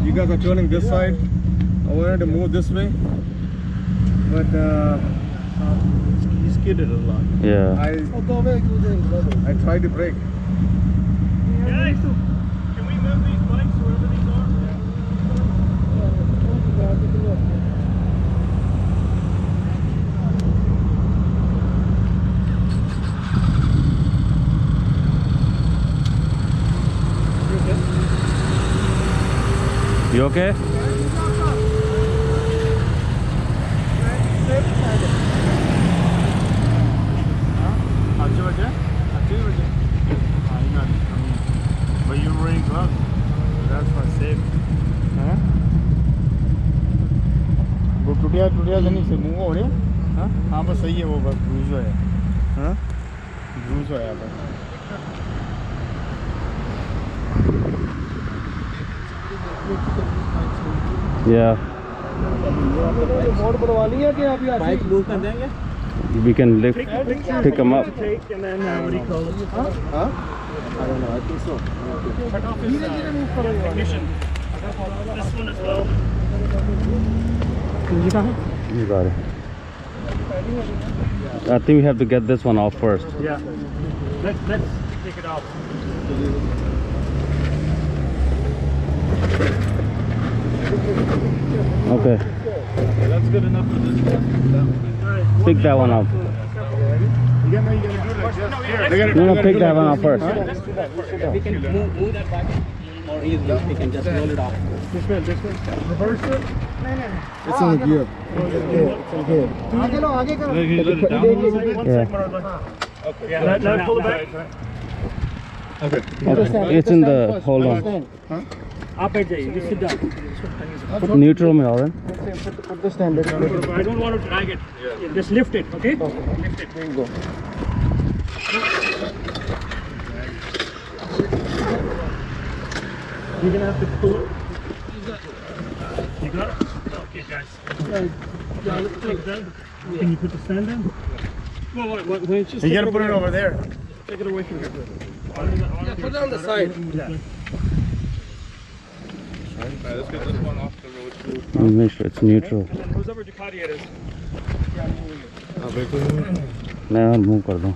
You guys are turning this side. I wanted to move this way, but he skidded a lot. Yeah. I tried to brake. Guys, can we move these bikes wherever these are? You okay? But you're wearing gloves. That's why safe. वो टूटिया तो नहीं से move हो रहे हैं। हाँ बस सही है, वो बस ब्रूज है। हाँ ब्रूज है यहाँ पर। Yeah. मोड़ बढ़वा लिया कि आप यहाँ बाइक मूव कर देंगे? We can lift, pick them up. Take and then what do you call it? हाँ? I don't know. I think so. Cut off his ignition. This one as well. You got it. I think we have to get this one off first. Yeah. Let's take it off. Okay. That's good enough for this one. Pick that one up. No, pick that one up first. We can move that back more easily. We can just roll it off. This way. Reverse it. It's in the gear. It's in here. Okay. Yeah. Now pull it back. Okay. It's in the, hold on. Up at you sit down. Neutral में और Put the stand. I don't want to drag it. Just lift it, okay? Lift it. There you go. You're gonna have to pull it. You got it? Okay, guys. Can you put the stand in? Well, wait, just You gotta put it over there. take it away from here. Yeah, put it on the side. Yeah. Let's get this one off the road too. Make sure it's neutral. And then whoever Ducati it is. Yeah, I'm moving it. मैं और move कर दूँ.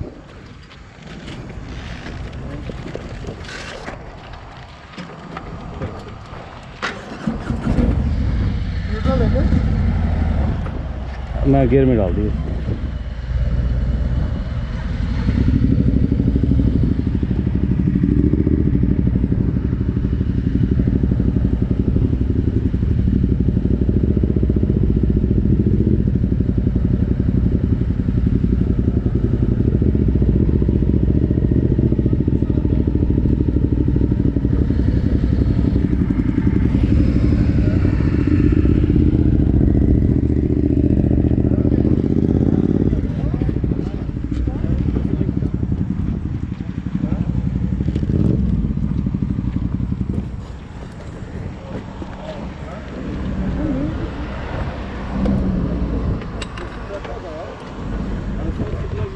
मैं gear में डाल दी.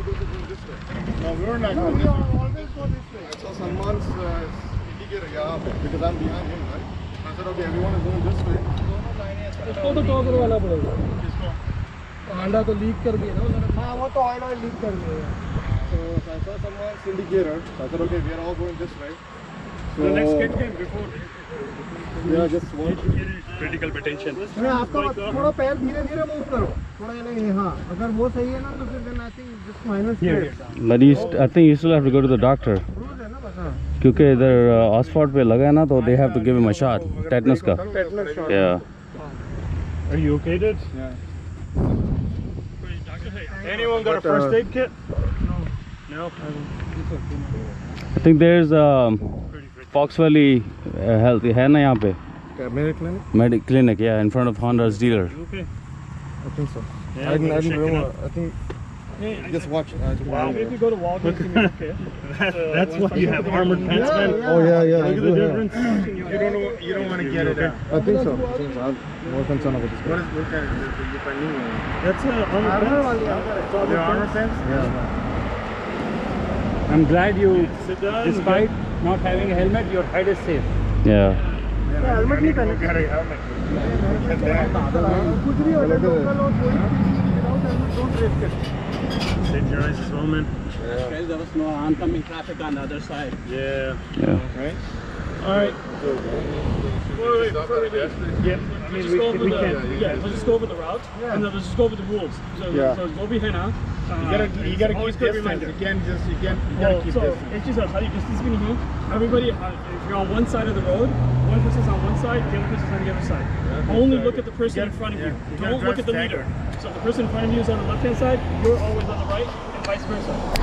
No, we're not going this way. Always go this way. I saw someone's indicator because I'm behind him, right? I said, okay, everyone is going this way. इसको तो top वाला पड़ेगा. हांडा तो लीक कर दिया ना. हाँ, वो तो ऑयल लीक कर दिया. So I saw someone's indicator. So I said, okay, we are all going this way. So The next kid came before. yeah, just one. Critical attention. नहीं आपका थोड़ा पैर धीरे-धीरे मूव करो. थोड़ा ये नहीं हाँ. अगर वो सही है ना तो फिर then I think just minus straight. But I think you still have to go to the doctor. Cruise है ना बस हाँ. क्योंकि इधर asphalt पे लगा है ना तो they have to give him a shot. Tetanus का. Tetanus shot. Yeah. Are you okay, dude? Yeah. Anyone got a first aid kit? No. I think there's Fox Valley Health है ना यहाँ पे. Medic clinic, yeah, in front of Honda's dealer. You okay? I think so. Yeah, I didn't check it remember. out. I think Hey, just watch. Wow. If you go to Walgreens, you may okay. That's why you have armored pants, man. Oh yeah, yeah. Look at the difference. You don't know. You don't want to get it. I think so. I'm more concerned about this. What kind of? That's armored pants. The armor pants? Yeah. I'm glad you, Sit down. despite not having a helmet, your head is safe. Yeah. Helmet नहीं पहने. कुछ भी हो जाए local और कोई don't risk it. Save your eyes as well, man. Because there was no oncoming traffic on the other side. Yeah. Yeah. Right? All right. Wait, yeah. I mean, we can. Yeah, let's just go over the route and then let's just go over the rules. So, Yeah. so go behind now. You gotta always keep good distance. reminder. You gotta keep So distance. it's just how you distance between here. Everybody, if you're on one side of the road, one person's on one side, the other person's on the other side. Only look at the person in front of you. you gotta Don't look at the drive meter. So if the person in front of you is on the left-hand side, you're always on the right, and vice versa.